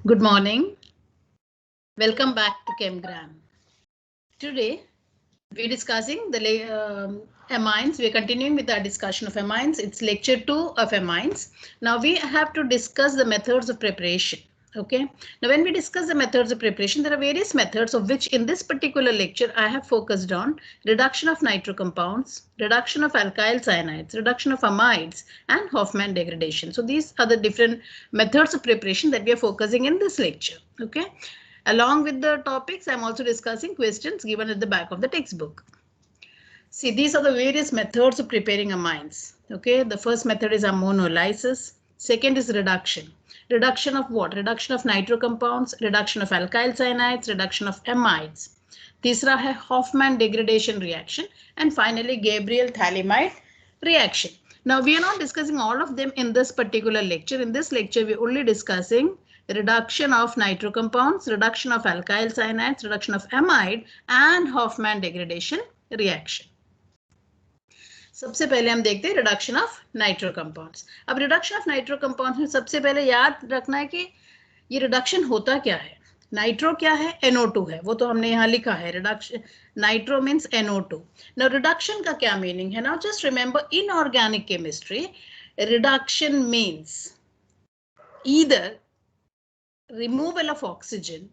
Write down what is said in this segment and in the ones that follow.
Good morning. Welcome back to ChemGram. Today we're discussing the amines. We're continuing with our discussion of amines. It's lecture 2 of amines. Now we have to discuss the methods of preparation. Okay. Now when we discuss the methods of preparation, there are various methods of which in this particular lecture I have focused on reduction of nitro compounds, reduction of alkyl cyanides, reduction of amides, and Hofmann degradation. So these are the different methods of preparation that we are focusing in this lecture. Okay. Along with the topics, I'm also discussing questions given at the back of the textbook. See, these are the various methods of preparing amines. Okay, the first method is ammonolysis. Second is reduction. Reduction of what? Reduction of nitro compounds, reduction of alkyl cyanides, reduction of amides. तीसरा है Hofmann degradation reaction, and finally Gabriel Thalamide reaction. Now we are not discussing all of them in this particular lecture. In this lecture, we're only discussing reduction of nitro compounds, reduction of alkyl cyanides, reduction of amide, and Hofmann degradation reaction. सबसे पहले हम देखते हैं reduction of nitro compounds. अब reduction of nitro compounds में सबसे पहले याद रखना है कि ये रिडक्शन होता क्या है. नाइट्रो क्या है? NO2 है, वो तो हमने यहाँ लिखा है. Reduction nitro means NO2. Now reduction का क्या मीनिंग है? Now just remember, in organic chemistry reduction means either removal of oxygen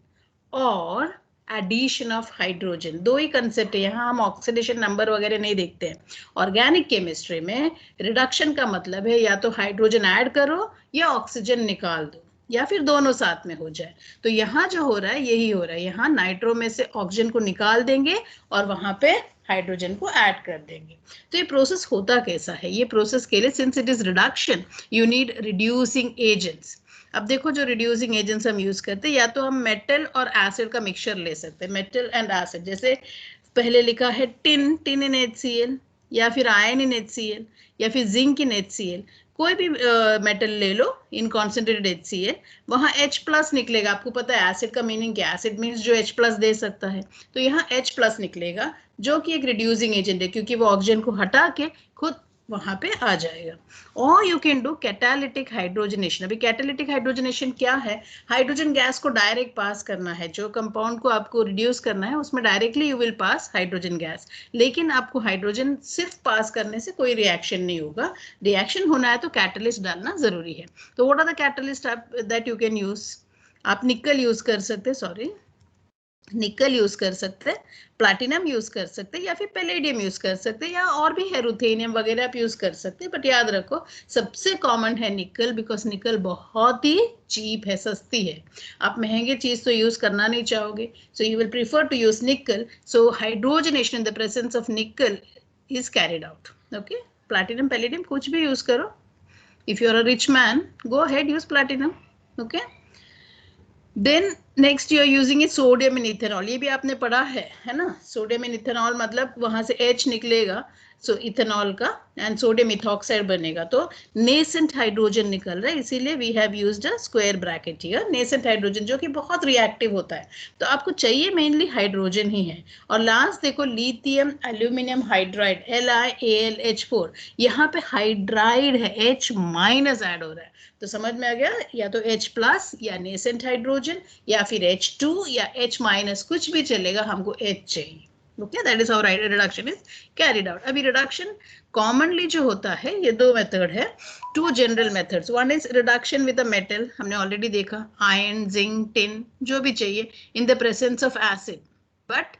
और एडिशन ऑफ हाइड्रोजन. दो ही कंसेप्ट है, यहाँ हम ऑक्सीडेशन नंबर वगैरह नहीं देखते हैं. ऑर्गेनिक केमिस्ट्री में रिडक्शन का मतलब है या तो हाइड्रोजन ऐड करो या ऑक्सीजन निकाल दो, या फिर दोनों साथ में हो जाए. तो यहाँ जो हो रहा है यही हो रहा है. यहाँ नाइट्रो में से ऑक्सीजन को निकाल देंगे और वहां पे हाइड्रोजन को ऐड कर देंगे. तो ये प्रोसेस होता कैसा है? ये प्रोसेस के लिए, since it is reduction, you need reducing agents. अब देखो, जो रिड्यूसिंग एजेंट्स हम यूज करते हैं, या तो हम मेटल और एसिड का मिक्सचर ले सकते हैं, मेटल एंड एसिड. जैसे पहले लिखा है टिन इन HCl, या फिर आयन इन HCl, या फिर जिंक इन HCl. कोई भी मेटल ले लो इन कॉन्सेंट्रेटेड HCl, वहां H+ निकलेगा. आपको पता है एसिड का मीनिंग क्या? एसिड मीन्स जो H+ दे सकता है. तो यहाँ H+ निकलेगा, जो कि एक रिड्यूसिंग एजेंट है, क्योंकि वो ऑक्सीजन को हटा के खुद वहां पे आ जाएगा. और you can do catalytic hydrogenation. अभी कैटालिटिक हाइड्रोजनेशन क्या है? हाइड्रोजन गैस को डायरेक्ट पास करना है. जो कंपाउंड को आपको रिड्यूस करना है उसमें directly you will pass hydrogen gas. लेकिन आपको हाइड्रोजन सिर्फ पास करने से कोई रिएक्शन नहीं होगा. रिएक्शन होना है तो कैटलिस्ट डालना जरूरी है. तो what are the catalyst that you can use? आप निकल यूज कर सकते, निकल यूज कर सकते, प्लैटिनम यूज कर सकते, या फिर पैलेडियम यूज कर सकते, या और भी है रुथेनियम वगैरह आप यूज कर सकते. बट याद रखो सबसे कॉमन है निकल, बिकॉज निकल बहुत ही चीप है, सस्ती है. आप महंगे चीज तो यूज करना नहीं चाहोगे, so you will prefer to use nickel. So hydrogenation in the presence of nickel is carried out. Okay, platinum palladium कुछ भी यूज करो. If you are a rich man, go ahead, use platinum. Okay, then next you are using it sodium in ethanol. ये भी आपने पढ़ा है ना? Sodium in ethanol मतलब वहां से H निकलेगा, सो इथेनॉल का, एंड सोडियम इथॉक्साइड बनेगा. तो नेसेंट हाइड्रोजन निकल रहा है, इसीलिए we have used a square bracket here. Nascent hydrogen जो कि बहुत रिएक्टिव होता है. तो आपको चाहिए मेनली हाइड्रोजन ही है. और लास्ट देखो, लिथियम एल्यूमिनियम हाइड्राइड, LiAlH4. यहाँ पे हाइड्राइड है, H- ऐड हो रहा है. तो समझ में आ गया? या तो H+ या नेसेंट हाइड्रोजन, या फिर H2 या H- कुछ भी चलेगा, हमको H चाहिए. Okay, that is how reduction is carried out. अभी रिडक्शन कॉमनली जो होता है, ये दो मेथड है, two general methods. One is reduction with a metal, हमने ऑलरेडी देखा, आयरन, जिंक, टिन, जो भी चाहिए, in the presence of acid. But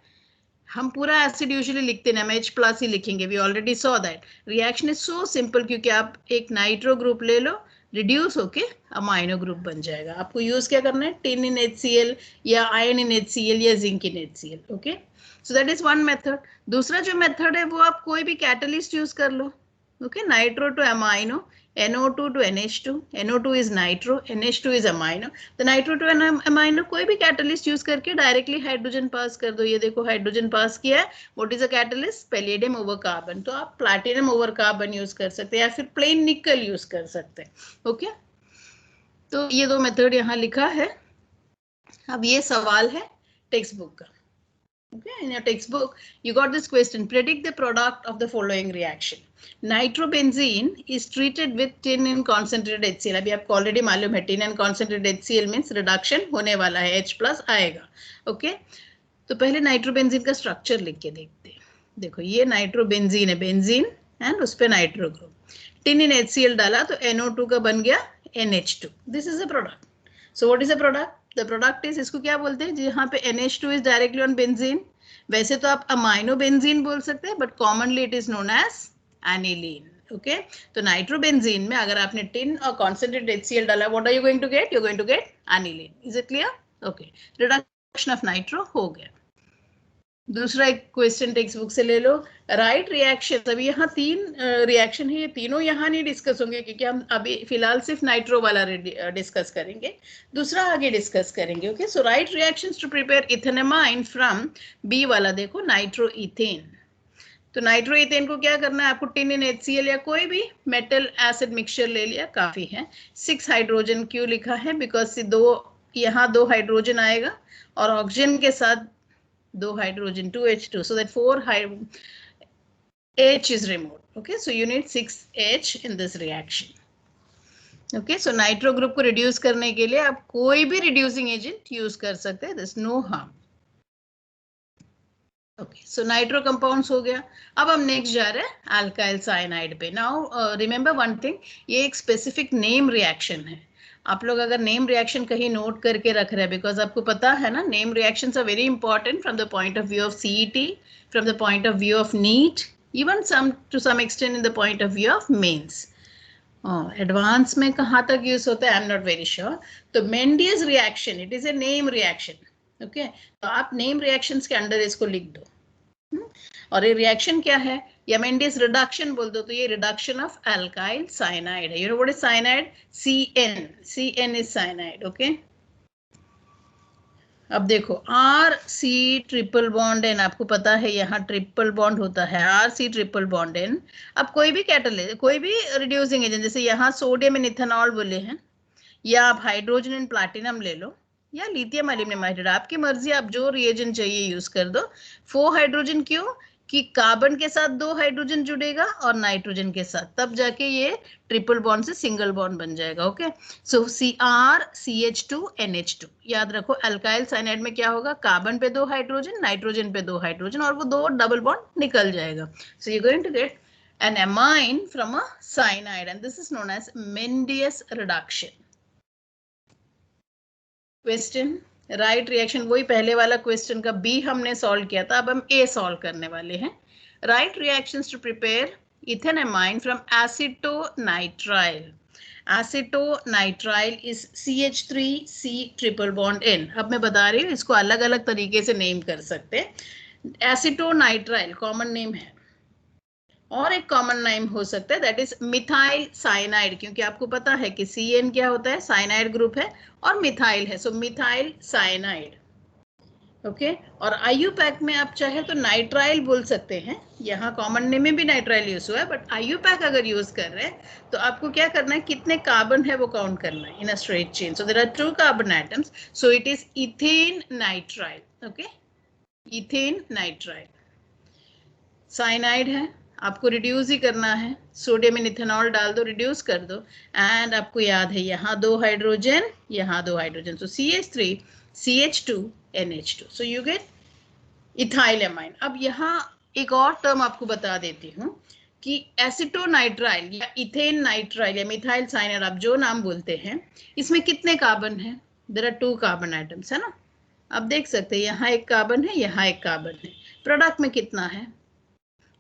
हम पूरा एसिड यूजुअली लिखते हैं, हम H+ ही लिखेंगे. We already saw that. Reaction is so simple, क्योंकि आप एक नाइट्रो ग्रुप ले लो, रिड्यूस होके अमाइनो ग्रुप बन जाएगा. आपको यूज क्या करना है? टिन इन HCl, या आयन इन HCl, या zinc in HCl. Okay, so that is one method. दूसरा जो मेथड है वो आप कोई भी कैटलिस्ट यूज कर लो. Okay, nitro to amino, NO2 to NH2. NO2 is nitro, NH2 is amino. तो नाइट्रो टू अमाइनो कोई भी कैटलिस्ट यूज करके डायरेक्टली हाइड्रोजन पास कर दो. ये देखो हाइड्रोजन पास किया है. What is a catalyst? Palladium over carbon. तो आप प्लैटिनम ओवर कार्बन यूज कर सकते हैं, या फिर प्लेन निकल यूज कर सकते हैं. ओके, तो ये दो मेथड यहाँ लिखा है. अब ये सवाल है टेक्स्ट बुक का. Okay, in your textbook, you got this question, predict the product of the following reaction. Nitrobenzene is treated with tin in concentrated HCl. अभी आपको ऑलरेडी मालूम है tin and concentrated HCl means reduction होने वाला है, H+ आएगा. Okay, तो पहले नाइट्रोबेंजीन का स्ट्रक्चर लिख के देखते हैं. देखो ये नाइट्रोबेंजीन है, बेंजीन एंड उस पे nitro group. Tin in HCl डाला तो NO2 का बन गया NH2. This is a product. So what is a product? The product is, इसको क्या बोलते हैं, जहाँ पे NH2 is directly on benzene. वैसे तो आप अमाइनो बेंजीन बोल सकते हैं, but commonly it is known as aniline. Okay, तो नाइट्रोबेंजीन में अगर आपने टिन और कॉन्सेंट्रेटेड HCl डाला, what are you going to get? You going to get aniline. Is it clear? Okay, reduction of nitro हो गया. दूसरा एक क्वेश्चन टेक्स्ट बुक से ले लो, राइट रिएक्शन. अभी यहाँ 3 रिएक्शन है, ये तीनों यहाँ नहीं डिस्कस होंगे क्योंकि हम अभी फिलहाल सिर्फ नाइट्रो वाला डिस्कस करेंगे, दूसरा आगे डिस्कस करेंगे. Okay, so write reactions to prepare ethanamine from B वाला. देखो नाइट्रो इथेन, तो नाइट्रो इथेन को क्या करना है आपको? टिन इन HCl या कोई भी मेटल एसिड मिक्सचर ले लिया, काफी है. 6 हाइड्रोजन क्यों लिखा है? बिकॉज यहाँ 2 हाइड्रोजन आएगा और ऑक्सीजन के साथ 2 hydrogen, 2H2, so that 4 H is removed. Okay, so you need 6H in this reaction. Okay, so nitro group को रिड्यूस करने के लिए आप कोई भी रिड्यूसिंग एजेंट यूज कर सकते हैं, there's no harm. Okay, so nitro compounds हो गया. अब हम नेक्स्ट जा रहे हैं अल्काइल साइनाइड पे. नाउ रिमेंबर वन थिंग, ये एक स्पेसिफिक नेम रिएक्शन है. आप लोग अगर नेम रिएक्शन कहीं नोट करके रख रहे हैं, बिकॉज आपको पता है ना, name reactions are very important from the point of view of CET, from the point of view of NEET, even to some extent in the point of view of Mains. Advance में कहाँ तक use होता है, I am not very sure. तो Mendius reaction, it is a name reaction. Okay, तो आप name reactions के under इसको लिख दो. और ये रिएक्शन क्या है? या मेंडियस रिडक्शन बोल दो, तो ये रिडक्शन ऑफ अल्काइल साइनाइड है. You know what is cyanide? CN is cyanide. Okay, अब देखो RC ट्रिपल बॉन्ड एन, आपको पता है यहाँ ट्रिपल बॉन्ड होता है, RC ट्रिपल बॉन्ड एन. अब कोई भी कैटलिस्ट, कोई भी रिड्यूसिंग एजेंट, जैसे यहाँ सोडियम एंड इथेनॉल बोले हैं, या आप हाइड्रोजन एंड प्लैटिनम ले लो, या लिथियम एल्यूमिनियम हाइड्राइड, आपकी मर्जी, आप जो रिएजेंट चाहिए यूज कर दो. 4 हाइड्रोजन क्यों? कि कार्बन के साथ 2 हाइड्रोजन जुड़ेगा और नाइट्रोजन के साथ, तब जाके ये ट्रिपल बॉन्ड से सिंगल बॉन्ड बन जाएगा. ओके, सो CrCH2 NH2. याद रखो अल्काइल साइनाइड में क्या होगा? कार्बन पे 2 हाइड्रोजन, नाइट्रोजन पे 2 हाइड्रोजन, और वो 2 डबल बॉन्ड निकल जाएगा. So you going to get an amine from a cyanide, and this is known as Mendius reduction. Question right reaction, वही पहले वाला क्वेश्चन का B हमने सॉल्व किया था, अब हम A सॉल्व करने वाले हैं. Write reactions to prepare ethanamine from acetonitrile. Acetonitrile is CH3C triple bond N. अब मैं बता रही हूँ, इसको अलग अलग तरीके से नेम कर सकते हैं. एसिटोनाइट्राइल कॉमन नेम है, और एक कॉमन नेम हो सकता है, दैट इज मिथाइल साइनाइड, क्योंकि आपको पता है कि CN क्या होता है? साइनाइड ग्रुप है, और मिथाइल है, सो मिथाइल साइनाइड. ओके, और IUPAC में आप चाहे तो नाइट्राइल बोल सकते हैं. यहाँ कॉमन नेम में भी नाइट्राइल यूज हुआ है, बट IUPAC अगर यूज कर रहे हैं तो आपको क्या करना है? कितने कार्बन है वो काउंट करना है in a straight chain. So there are 2 carbon atoms, so it is ethane nitrile. Okay, ethane nitrile cyanide है, आपको रिड्यूस ही करना है. सोडियम एंड इथेनॉल डाल दो, रिड्यूस कर दो, एंड आपको याद है यहाँ 2 हाइड्रोजन, यहाँ 2 hydrogen, so CH3 CH2 NH2. So you gate ethyl amine. अब यहाँ एक और टर्म आपको बता देती हूँ कि एसिटोनाइट्राइल या इथेन नाइट्राइल या मिथाइल साइनाइड, आप जो नाम बोलते हैं, इसमें कितने कार्बन है? देयर आर 2 कार्बन एटम्स, है ना. आप देख सकते हैं यहाँ एक कार्बन है, यहाँ एक कार्बन है. प्रोडक्ट में कितना है?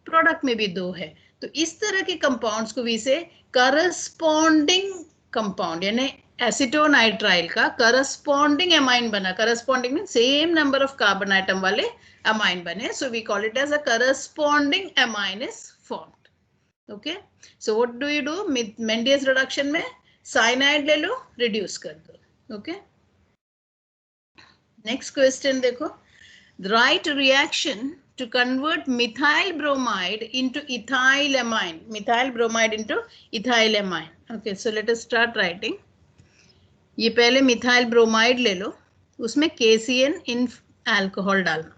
प्रोडक्ट में भी 2 है. तो इस तरह के कंपाउंड्स को भी से करस्पॉन्डिंग कंपाउंड, यानी एसिटोनाइट्राइल का करस्पॉन्डिंग एमाइन बना. Corresponding mean same number of carbon atom वाले एमाइन बने, so we call it as a corresponding amine is formed. Okay, so what do you do? Mendius reduction में cyanide ले लो, reduce कर दो. Okay, next question देखो, the right reaction to convert methyl bromide into ethyl amine. Methyl bromide into ethyl amine. Okay, so let us start writing. ये पहले methyl bromide ले लो, उसमें KCN इन अल्कोहल डालना.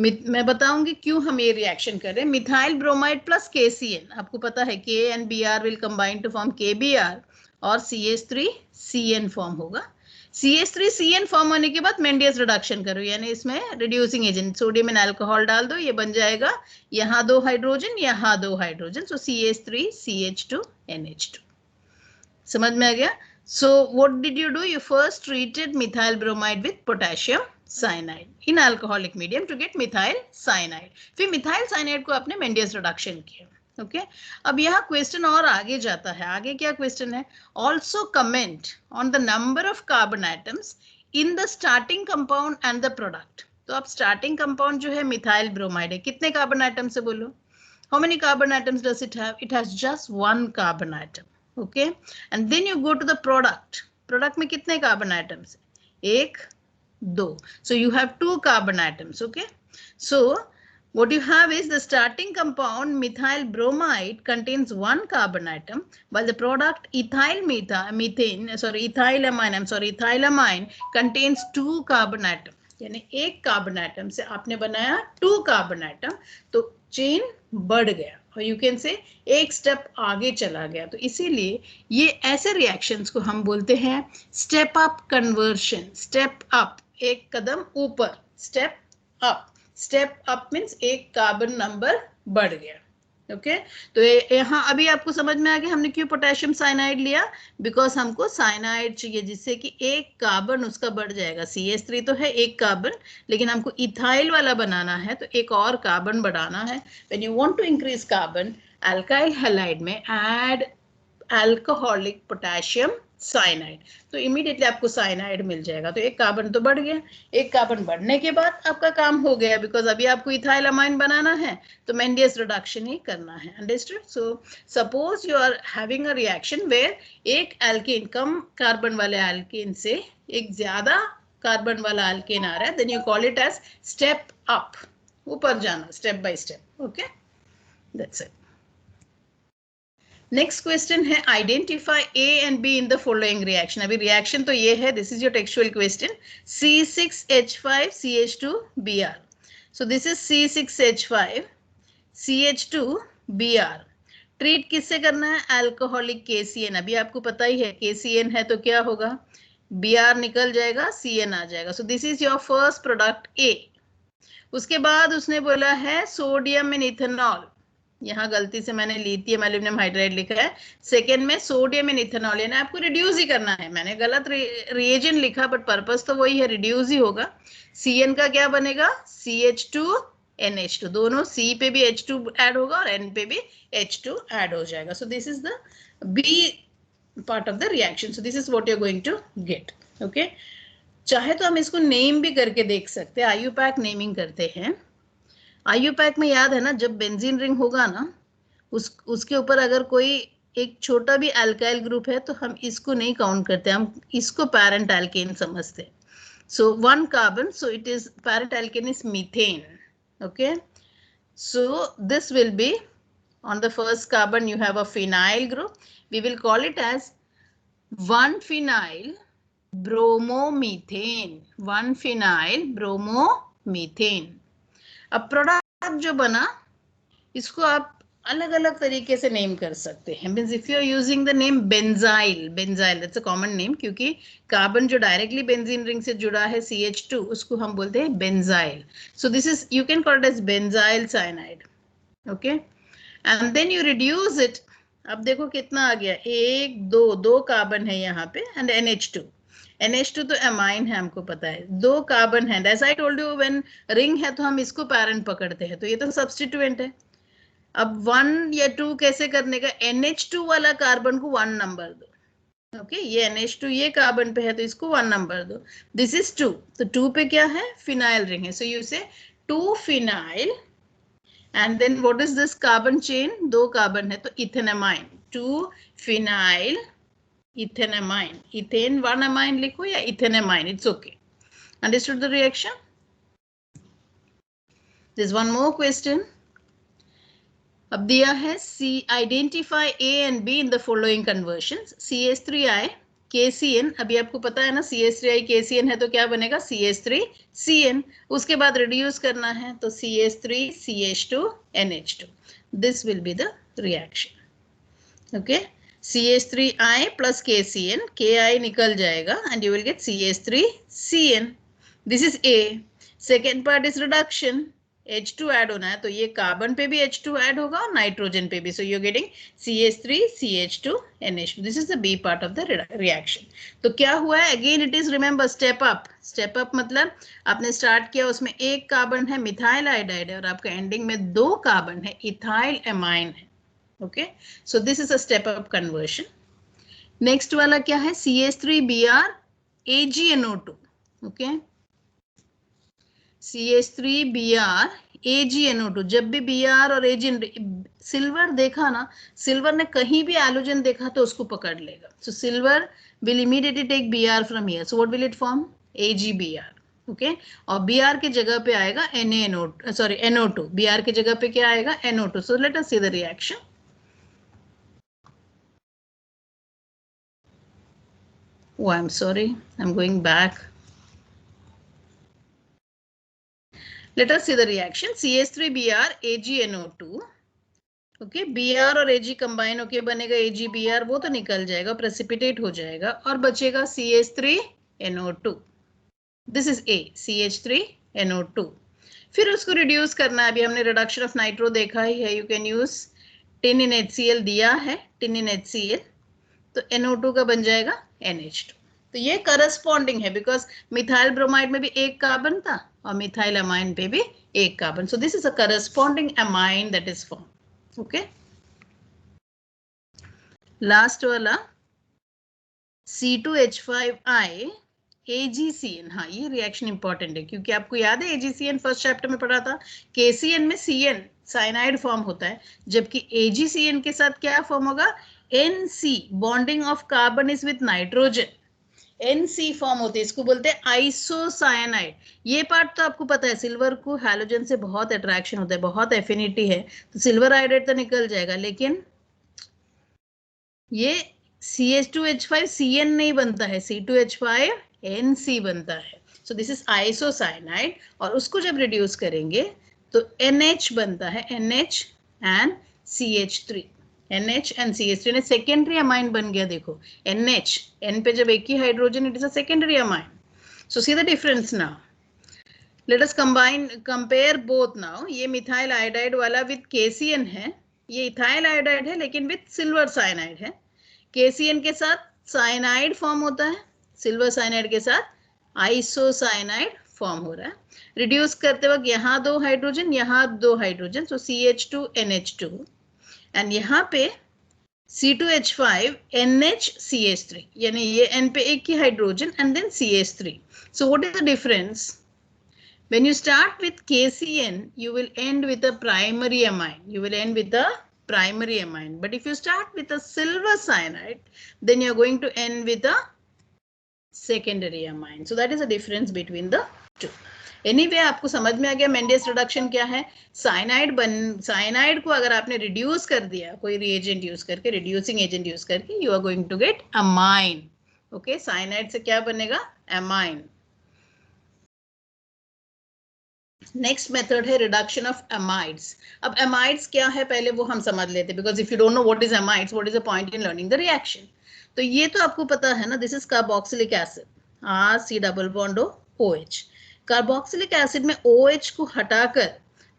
मैं बताऊंगी क्यों हम ये रिएक्शन कर रहे हैं. मिथाइल ब्रोमाइड प्लस KCN, आपको पता है K and Br will combine to form KBr और CH3CN फॉर्म होगा. CH3CN फॉर्म होने के बाद मेंडियस रिडक्शन करो, यानी इसमें reducing agent sodium and alcohol डाल दो, ये बन जाएगा यहाँ 2 हाइड्रोजन, यहाँ 2 हाइड्रोजन, सो CH3CH2NH2. समझ में आ गया? So what did you do? You first treated methyl bromide with potassium cyanide in alcoholic medium to get methyl cyanide. फिर methyl cyanide को आपने Mendel's reduction किया. ओके अब यहाँ क्वेश्चन और आगे जाता है. आगे क्या क्वेश्चन है? Also comment on the number of carbon atoms in the starting compound and the product. तो अब स्टार्टिंग कंपाउंड जो है मिथाइल ब्रोमाइड है, कितने कार्बन एटम से बोलो? How many carbon atoms does it have? It has just 1 carbon atom. Okay and then you go to the product. Product में कितने carbon atoms? 1 2. So you have 2 carbon atoms. Okay, so what you have is the starting compound methyl bromide contains 1 carbon atom, while the product ethylamine contains 2 carbon atom. यानी 1 carbon atom से आपने बनाया 2 carbon atom, तो chain बढ़ गया और you can say एक step आगे चला गया. तो इसीलिए ये ऐसे रिएक्शंस को हम बोलते हैं step up conversion. Step up, एक कदम ऊपर, step up. Step up means एक कार्बन नंबर बढ़ गया. ओके तो यहाँ अभी आपको समझ में आ गया हमने क्यों पोटेशियम साइनाइड लिया. बिकॉज हमको साइनाइड चाहिए जिससे कि एक कार्बन उसका बढ़ जाएगा. CH3 तो है एक कार्बन, लेकिन हमको इथाइल वाला बनाना है तो एक और कार्बन बढ़ाना है. When you want to increase carbon, alkyl halide में ऐड अल्कोहलिक पोटेशियम साइनाइड, तो इमीडिएटली आपको साइनाइड मिल जाएगा. तो एक कार्बन तो बढ़ गया. एक कार्बन बढ़ने के बाद आपका काम हो गया, बिकॉज अभी आपको इथाइलामाइन बनाना है तो मेंडियस रिडक्शन ही करना है. Understood? So suppose you are having a reaction where एक एल्केन, कम कार्बन वाले एल्केन से एक ज्यादा कार्बन वाला एल्केन आ रहा है, then you call it as step up. ऊपर जाना, step by step. Okay that's it. Next question है identify A and B in the following reaction. अभी रिएक्शन तो ये है, this is your textual question. C6H5CH2Br. So this is C6H5 CH2Br. Treat किससे करना है? Alcoholic KCN. अभी आपको पता ही है KCN है तो क्या होगा? Br निकल जाएगा, CN आ जाएगा. So this is your first product A. उसके बाद उसने बोला है सोडियम इन इथेनॉल. यहाँ गलती से मैंने लिथियम एल्यूमिनियम हाइड्राइड लिखा है. सेकेंड में सोडियम इन इथेनॉल, यानी आपको रिड्यूस ही करना है. मैंने गलत रिएजेंट लिखा बट पर्पस तो वही है, रिड्यूस ही होगा. CN का क्या बनेगा? CH2NH2. दोनों C पे भी H2 ऐड होगा और N पे भी H2 ऐड हो जाएगा. So this is the B part of the reaction. So this is what you are going to get. Okay चाहे तो हम इसको नेम भी करके देख सकते हैं. IUPAC नेमिंग करते हैं. IUPAC में याद है ना, जब बेंजीन रिंग होगा ना, उसके ऊपर अगर कोई एक छोटा भी अल्काइल ग्रुप है तो हम इसको नहीं काउंट करते, हम इसको पैरेंट अल्केन समझते. So 1 carbon, so it is parent alkane is methane. Okay so this will be on the first carbon you have a phenyl group. We will call it as 1 phenyl bromomethane. 1 phenyl bromomethane. अब product जो बना इसको आप अलग अलग तरीके से name कर सकते हैं. Means if you are using the name benzyl, that's a common name, क्योंकि कार्बन जो डायरेक्टली बेंजीन रिंग से जुड़ा है CH2 उसको हम बोलते हैं benzyl. So this is, you can call it as benzyl cyanide. Okay and then you reduce it. अब देखो कितना आ गया, 1 2 कार्बन है यहाँ पे एंड NH2. NH2 तो एमाइन है, हमको पता है. 2 कार्बन है. As I told you, when ring है तो हम इसको पैरेंट पकड़ते हैं, तो ये तो सब्स्टिट्यूएंट है. अब 1 या 2 कैसे करने का? NH2 वाला कार्बन को 1 नंबर दो. ओके ये NH2 ये कार्बन पे है तो इसको 1 नंबर दो. दिस इज 2, तो 2 पे क्या है? फिनाइल रिंग है. So you say 2 phenyl and then what is this carbon chain? 2 carbon है तो ethanamine. 2 phenyl ethanamine. Ethane 1 amine लिखो या ethanamine, it's okay. Understood the reaction? This one more question. अब दिया है C identify A and B in the following conversions. CH3I KCN, अभी आपको पता है ना CH3I KCN है तो क्या बनेगा CH3CN, उसके बाद रिड्यूस करना है तो CH3CH2NH2. This will be the reaction. Okay, CH3I plus KCN, KI निकल जाएगा and you will get CH3CN. This is A. Second part is reduction. H2 add होना है तो ये कार्बन पे भी H2 ऐड होगा और नाइट्रोजन पे भी. So you're getting CH3CH2NH2. This is the B part of the reaction. तो क्या हुआ है? Again it is remember step up. Step up मतलब आपने स्टार्ट किया, उसमें एक कार्बन है मिथाइल आयोडाइड है और आपका एंडिंग में 2 कार्बन है इथाइल एमाइन है. Okay, so this is a step up conversion. Next वाला क्या है? CH3Br AgNO2. Okay, CH3Br AgNO2. जब भी Br और Ag, सिल्वर देखा ना, सिल्वर ने कहीं भी एलोजन देखा तो उसको पकड़ लेगा. So silver will immediately take Br from here. So what will it form? AgBr. Okay, और Br के जगह पे आएगा NaNO2, sorry NO2. Br के जगह पे क्या आएगा? NO2. So let us see the reaction. Oh, I'm sorry, I'm going back. Let us see the reaction. CH3Br AgNO2. Okay, Br और Ag कंबाइन होके बनेगा AgBr, वो तो निकल जाएगा, प्रेसिपिटेट हो जाएगा और बचेगा CH3NO2. This is A, CH3NO2. फिर उसको रिड्यूस करना है. अभी हमने रिडक्शन ऑफ नाइट्रो देखा ही है. You can use tin in HCl दिया है, टिन इन HCl, तो NO2 का बन जाएगा NH2. तो ये करस्पॉन्डिंग है बिकॉज मिथाइल ब्रोमाइड में भी एक कार्बन था और मिथाइल अमाइन पे भी एक carbon. So this is a corresponding amine that is form. Okay, last वाला C2H5I AgCN. हाँ, ये रिएक्शन इंपॉर्टेंट है क्योंकि आपको याद है AgCN फर्स्ट चैप्टर में पढ़ा था. KCN में CN साइनाइड फॉर्म होता है, जबकि AgCN के साथ क्या फॉर्म होगा? NC, bonding of carbon is with nitrogen. NC form होते हैं, इसको बोलते हैं आइसोसाइनाइड. ये पार्ट तो आपको पता है, सिल्वर को हैलोजन से बहुत अट्रैक्शन होता है, बहुत एफिनिटी है, तो सिल्वर आयोडाइड तो निकल जाएगा, लेकिन ये CH2H5CN नहीं बनता है, C2H5NC बनता है. सो दिस इज आइसोसाइनाइड और उसको जब रिड्यूस करेंगे तो NH बनता है, NH and CH3. NH and CH3 ने सेकेंडरी अमाइन बन गया. देखो NH, N पे जब एक ही hydrogen, it is a secondary amine. So see the difference now. Let us compare both now. ये मिथाइल आयोडाइड वाला विद KCN है, ये इथाइल आयोडाइड है लेकिन विद सिल्वर साइनाइड है. KCN के साथ साइनाइड फॉर्म होता है, सिल्वर साइनाइड के साथ आइसोसाइनाइड फॉर्म हो रहा है. रिड्यूस करते वक्त यहाँ 2 हाइड्रोजन, यहाँ 2 हाइड्रोजन, सो CH2NH2 एंड यहाँ पे C2H5NH CH3, यानी ये N पे एक ही hydrogen and then CH3. So what is the difference? When you start with KCN, you will end with a primary amine. You will end with a primary amine. But if you start with a silver cyanide, then you're going to end with a secondary amine. So that is the difference between the two. Anyway, आपको समझ में आ गया मेंडेलियस reduction क्या है. Cyanide को अगर आपने reduce कर दिया कोई रिएजेंट यूज करके, रिड्यूसिंग एजेंट यूज करके, you are going to get amine. Okay, cyanide से क्या बनेगा? अमाइन. नेक्स्ट मेथड है रिडक्शन ऑफ अमाइड्स. अब अमाइड्स क्या है पहले वो हम समझ लेते, because if you don't know what is amides, what is the point in learning the reaction. तो ये तो आपको पता है ना, this is carboxylic acid, RC+OH. Carboxylic acid में OH को हटाकर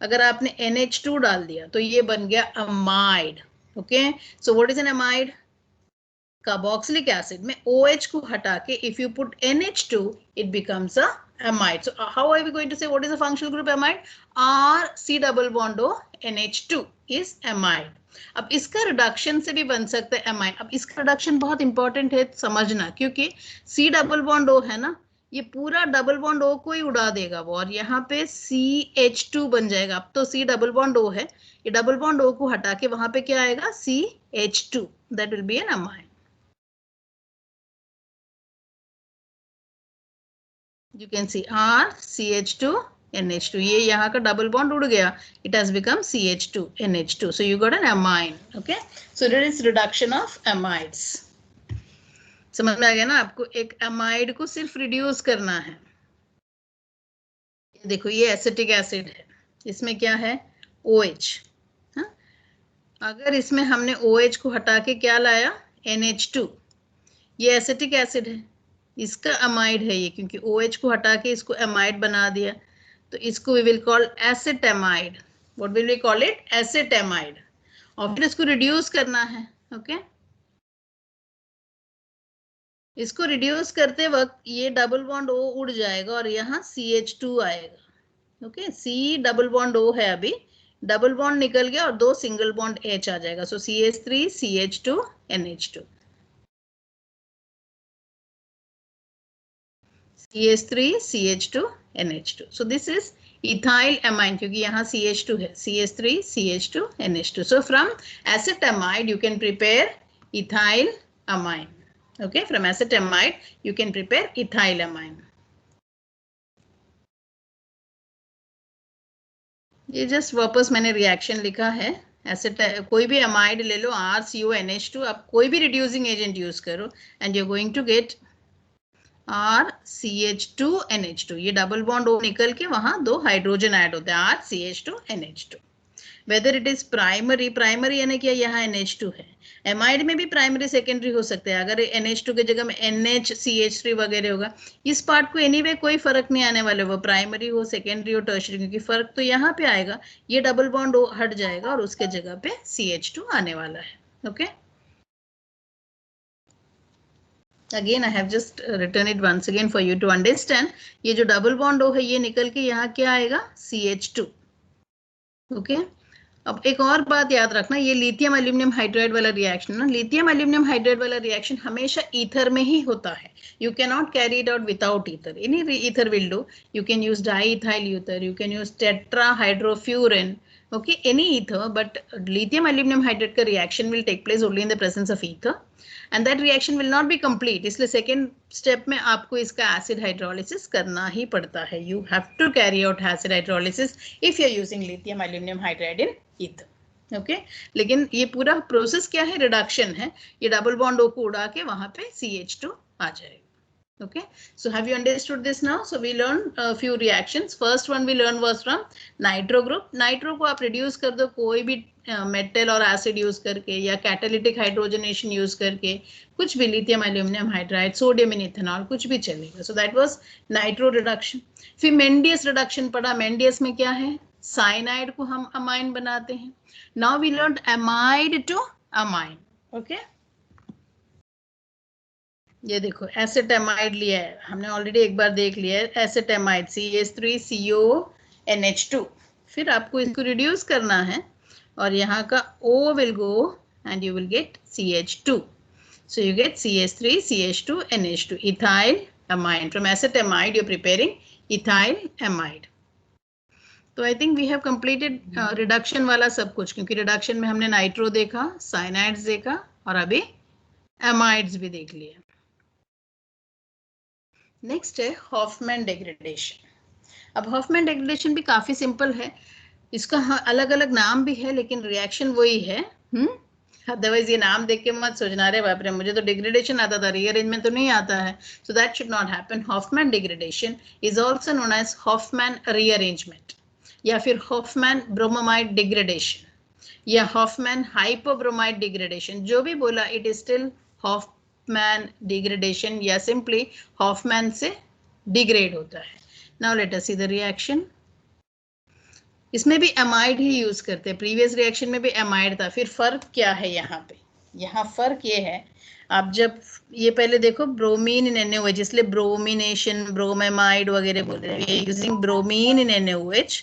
अगर आपने NH2 डाल दिया तो ये बन गया amide. Okay, so what is an amide? Carboxylic acid में OH को हटा के if you put NH2 it becomes a amide. So how are we going to say what is the functional group amide? RC+ONH2 is amide. अब इसका reduction से भी बन सकता है अमाइन. अब इसका रिडक्शन बहुत इंपॉर्टेंट है समझना, क्योंकि C+O है ना, ये पूरा डबल बॉन्ड O को ही उड़ा देगा वो, और यहाँ पे CH2 बन जाएगा. अब तो C+O है, ये डबल बॉन्ड O को हटा के वहां पे क्या आएगा? CH2. That will be an amine. You can see RCH2NH2. ये यहाँ का डबल बॉन्ड उड़ गया, it has become CH2NH2. So you got an amine. Okay, so there is reduction of amides. समझ में आ गया ना आपको? एक अमाइड को सिर्फ रिड्यूस करना है। देखो ये एसिटिक एसिड है, इसमें क्या है? OH। हाँ? अगर इसमें हमने OH को हटा के क्या लाया? NH2। ये एसिटिक एसिड है, इसका अमाइड है ये, क्योंकि OH को हटा के इसको अमाइड बना दिया, तो इसको we will call acetamide. What will we call it? Acetamide. और फिर इसको रिड्यूस करना है। ओके, इसको रिड्यूस करते वक्त ये डबल बॉन्ड O उड़ जाएगा और यहाँ CH2 आएगा। Okay, C double bond O है, अभी डबल बॉन्ड निकल गया और 2 सिंगल बॉन्ड H आ जाएगा। सो CH3 CH2 NH2, CH3 CH2 NH2। So this is ethyl amine, क्योंकि यहाँ CH2 है, CH3 CH2 NH2। So from acetamide you can prepare ethyl amine. Okay, from acetamide you can prepare ethyl amine. ये just वापस मैंने reaction लिखा है। Acid कोई भी अमाइड ले लो, RCONH2, आप कोई भी रिड्यूसिंग एजेंट यूज करो and you are going to get RCH2NH2। ये डबल बॉन्ड O निकल के वहां 2 हाइड्रोजन ऐड होते हैं, RCH2NH2। Whether it is primary, primary यानी क्या? यहाँ NH2 है। एमाइड में भी प्राइमरी सेकेंडरी हो सकते हैं, अगर NH2 की जगह में NHCH3 वगैरह होगा। इस पार्ट को एनीवे कोई फर्क नहीं आने वाले, वो प्राइमरी हो सेकेंडरी हो टर्शरी, क्योंकि फर्क तो यहाँ पे आएगा, ये डबल बॉन्ड हट जाएगा और उसके जगह पे CH2 आने वाला है। Okay, again I have just written it once again for you to understand. ये जो डबल बॉन्ड है ये निकल के यहाँ क्या आएगा? CH2। ओके, अब एक और बात याद रखना, ये लिथियम एल्यूमिनियम हाइड्राइड वाला रिएक्शन ना, लिथियम एल्यूमिनियम हाइड्राइड वाला रिएक्शन हमेशा ईथर में ही होता है। You can not carry it out without ether. Any ether will do. You can use diethyl ether, you can use tetrahydrofuran, okay, any ether, but lithium aluminum hydride का reaction will take place only in the presence of ether, and that reaction will not be complete. इसलिए second step में आपको इसका acid hydrolysis करना ही पड़ता है. You have to carry out acid hydrolysis if you are using lithium aluminum hydride in ether. Okay, लेकिन ये पूरा प्रोसेस क्या है? रिडक्शन है। ये डबल बॉन्ड O को उड़ा के वहां पे CH2 आ जाएगा. Okay, so have you understood this now? So we learned a few reactions. First one we learned was from nitro group. Nitro को आप reduce कर दो कोई भी मेटल और एसिड यूज करके, या कैटालिटिक हाइड्रोजनेशन यूज करके, कुछ भी, lithium aluminium hydride, sodium in ethanol, कुछ भी चलेगा. So that was nitro reduction. फिर मेंडियस रिडक्शन पढ़ा. मेंडियस में क्या है? साइनाइड को हम अमाइन बनाते हैं. Now we learn amide to amine. Okay, ये देखो एसिटामाइड लिया है हमने, ऑलरेडी एक बार देख लिया है. Acetamide CH3CONH2. फिर आपको इसको रिड्यूस करना है और यहाँ का O will go and you will get CH2. So you get CH3CH2NH2, ethyl amine. From acetamide you preparing ethyl amide. तो I think we have completed reduction वाला सब कुछ, क्योंकि रिडक्शन में हमने नाइट्रो देखा, साइनाइड्स देखा और अभी अमाइड्स भी देख लिया. नेक्स्ट है हॉफमैन डिग्रेडेशन. अब हॉफमैन डिग्रेडेशन भी काफी सिंपल है. इसका अलग अलग नाम भी है, लेकिन रिएक्शन वही है. अदरवाइज ये नाम देख के मत सोचना रे बाप रे मुझे तो डिग्रेडेशन आता था, रीअरेंजमेंट तो नहीं आता है. So that should not happen. Hofmann degradation is also known as Hofmann rearrangement, या फिर हॉफमैन ब्रोमोमाइड डिग्रेडेशन, या हॉफमैन हाइपोब्रोमाइड डिग्रेडेशन. जो भी बोला, it is still Hofmann degradation, या सिंपली हॉफमैन से डिग्रेड होता है. Now let us see the reaction. इसमें भी एमाइड ही यूज करते हैं. प्रीवियस रिएक्शन में भी एमाइड था. फिर फर्क क्या है यहाँ पे? यहाँ फर्क ये है, आप जब ये पहले देखो ब्रोमीन इन NaOH, इसलिए ब्रोमिनेशन, ब्रोमेमाइड वगैरह बोल रहे हैं, यूजिंग ब्रोमीन इन NaOH.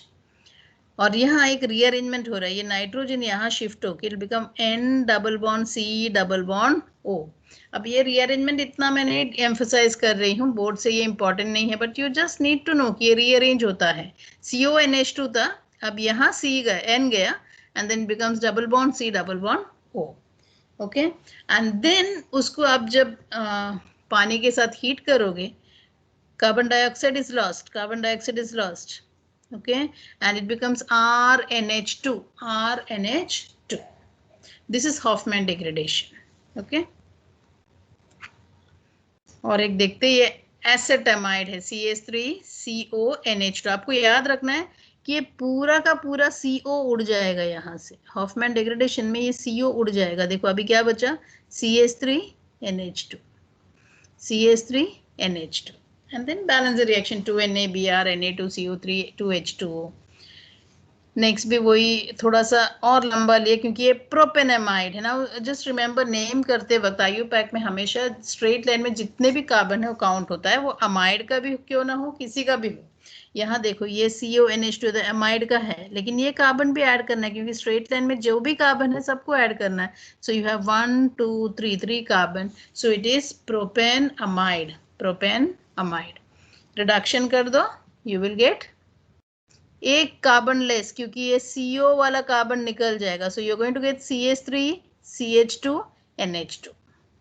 और यहाँ एक रीअरेंजमेंट हो रहा है, ये नाइट्रोजन यहाँ शिफ्ट होकर become N double bond C double bond O. अब ये रीअरेंजमेंट इतना मैं एम्फसाइज कर रही हूँ, बोर्ड से ये इंपॉर्टेंट नहीं है, but you just need to know कि ये रीअरेंज होता है. CONH2 था, अब यहाँ C गया, N गया, and then becomes double bond C double bond O. Okay, and then उसको आप जब पानी के साथ हीट करोगे, carbon dioxide is lost, carbon dioxide is lost. Okay, and it becomes RNH2, RNH2. This is Hofmann degradation. Okay, और एक देखते ये एसेटामाइड है CH3CONH2। आपको याद रखना है कि ये पूरा का पूरा CO उड़ जाएगा यहाँ से, हॉफमैन डिग्रेडेशन में ये CO उड़ जाएगा। देखो अभी क्या बचा, CH3NH2, CH3NH2 and then balance the reaction 2NaBr, Na2CO3, 2H2O। Next भी वही थोड़ा सा और लंबा लिए क्योंकि ये प्रोपेनामाइड है ना। जस्ट रिमेंबर नेम करते वक्त IUPAC में हमेशा स्ट्रेट लाइन में जितने भी कार्बन है वो काउंट होता है, वो अमाइड का भी क्यों ना हो, किसी का भी हो। यहाँ देखो ये CONH2 तो अमाइड का है, लेकिन ये कार्बन भी ऐड करना है क्योंकि स्ट्रेट लाइन में जो भी कार्बन है सबको ऐड करना है। So you have 1 2 3 carbon, so it is propane amide, propane amide. Reduction कर दो, यू विल गेट एक कार्बन लेस क्योंकि ये CO वाला कार्बन निकल जाएगा। So you are going to get CH3CH2NH2,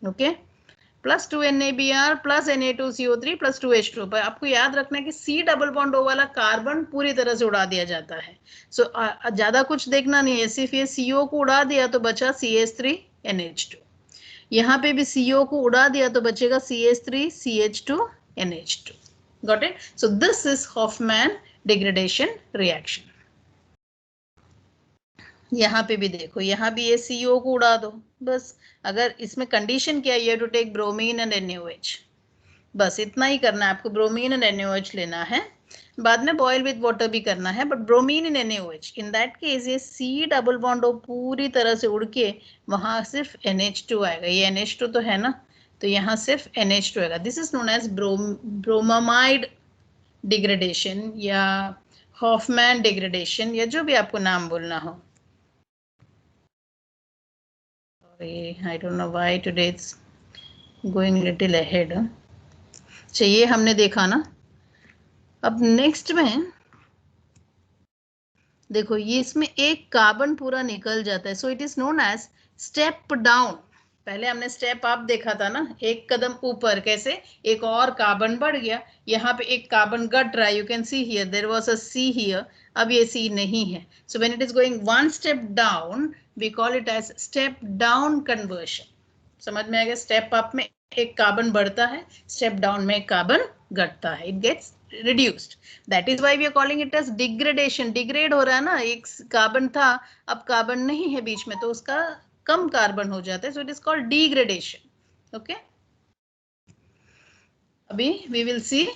okay, plus 2NaBr plus Na2CO3 plus 2H2। पर आपको याद रखना है कि C डबल बॉन्ड O वाला कार्बन पूरी तरह से उड़ा दिया जाता है। सो ज्यादा कुछ देखना नहीं है, सिर्फ ये CO को उड़ा दिया तो बचा CH3NH2। यहाँ पे भी CO को उड़ा दिया तो बचेगा CH3CH2NH2। Got it? So this is Hofmann degradation reaction. यहाँ पे भी देखो, यहाँ भी ये CO को उड़ा दो बस। अगर इसमें कंडीशन क्या है, you have to take bromine and NaOH, बस इतना ही करना है आपको। ब्रोमीन एंड NaOH लेना है, बाद में बॉयल विद वाटर भी करना है, but bromine and NaOH। In that case ये C डबल बॉन्ड O पूरी तरह से उड़ के वहां सिर्फ NH2 आएगा। ये NH2 तो है ना, तो यहाँ सिर्फ NH2 आएगा। This is known as bromamide degradation या हॉफमैन डिग्रेडेशन, या जो भी आपको नाम बोलना हो। I don't know why today it's going little ahead. चाहिए हमने देखा ना। अब नेक्स्ट में देखो, ये इसमें एक कार्बन पूरा निकल जाता है, so it is known as step down. पहले हमने स्टेप अप देखा था ना, एक कदम ऊपर, कैसे एक और कार्बन बढ़ गया, यहाँ पे एक कार्बन घट रहा है। You can see here there was a C here, अब ये C नहीं है। So when it is going one step down we call it as step down conversion. समझ में आ गया? स्टेप अप में एक कार्बन बढ़ता है, स्टेप डाउन में एक कार्बन घटता है, it gets reduced. That is why we are calling it as degradation. Degrade हो रहा है ना, एक कार्बन था अब कार्बन नहीं है बीच में, तो उसका कम कार्बन हो जाता है, so it is called degradation. Okay, अभी we will see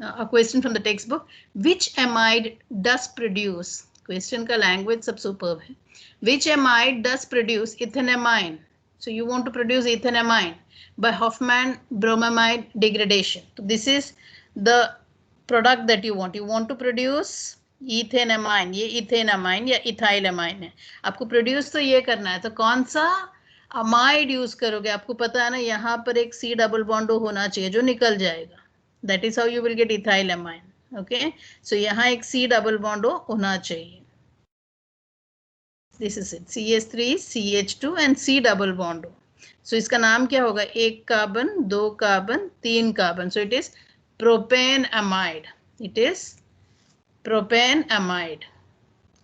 a question from the textbook. Which amide does produce, question का language सब superb है, which amide does produce ethanamine? So you want to produce ethanamine by Hofmann bromamide degradation. So this is the product that you want to produce ethanamine. ये ethanamine या ethylamine है, आपको produce तो ये करना है। तो कौन सा अमाइड यूज करोगे? आपको पता है ना, यहाँ पर एक C डबल बॉन्ड होना चाहिए जो निकल जाएगा, that is how you will get ethylamine. Okay, so यहाँ एक C डबल बॉन्ड होना चाहिए, this is it, CH3CH2 and C double bond. So इसका नाम क्या होगा? एक कार्बन, दो कार्बन, तीन carbon, so it is propanamide. It is propanamide.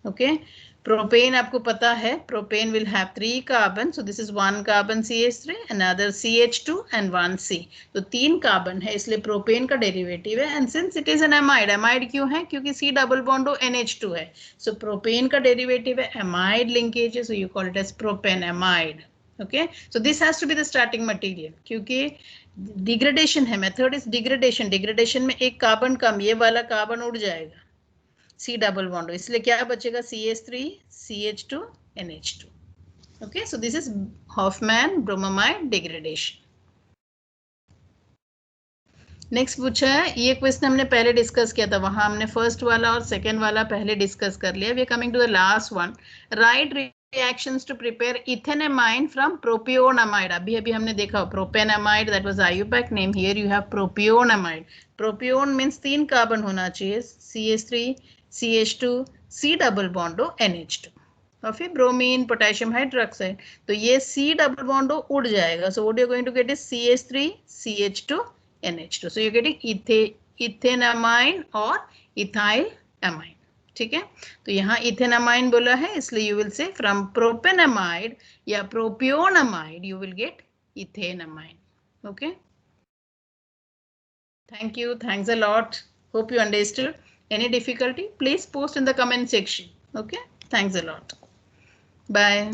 Okay, propane आपको पता है, propane will have 3 carbon, so this is 1 carbon CH3, another CH2 and 1 C. तो 3 कार्बन है, इसलिए प्रोपेन का डेरिवेटिव है। And since it is an amide, amide क्यों है? क्योंकि C डबल बॉन्ड NH2 है, सो प्रोपेन का डेरिवेटिव है, अमाइड लिंकेज है, so you call it as propanamide. Okay, so this has to be the starting material, क्योंकि degradation है, method is degradation. Degradation में एक कार्बन कम, ये वाला कार्बन उड़ जाएगा C डबल बॉन्ड, इसलिए क्या बचेगा? CH3CH2 NH2। Okay, so this is Hofmann bromamide degradation. Next पूछा है, ये क्वेश्चन हमने पहले डिस्कस किया था, वहां हमने फर्स्ट वाला और सेकेंड वाला पहले डिस्कस कर लिया। We are coming to the last one, right reactions to prepare ethanamine from propionamide. अभी हमने देखा propanamide, that was IUPAC name. Here you have propionamide. Propion means 3 carbon होना चाहिए, CH3 CH2 C double bond NH2 और फिर bromine potassium hydroxide, तो ये C double bond उड़ जाएगा। So what you are going to get is CH3 CH2 NH2, so you getting ethanamine और ethyl amine. ठीक है, तो यहाँ इथेनामाइन बोला है, इसलिए you will say from propanamide या propionamide you will get ethanamine. Okay, Thank you. Thanks a lot. Hope you understood. Any difficulty, please post in the comment section. Okay. Thanks a lot. Bye.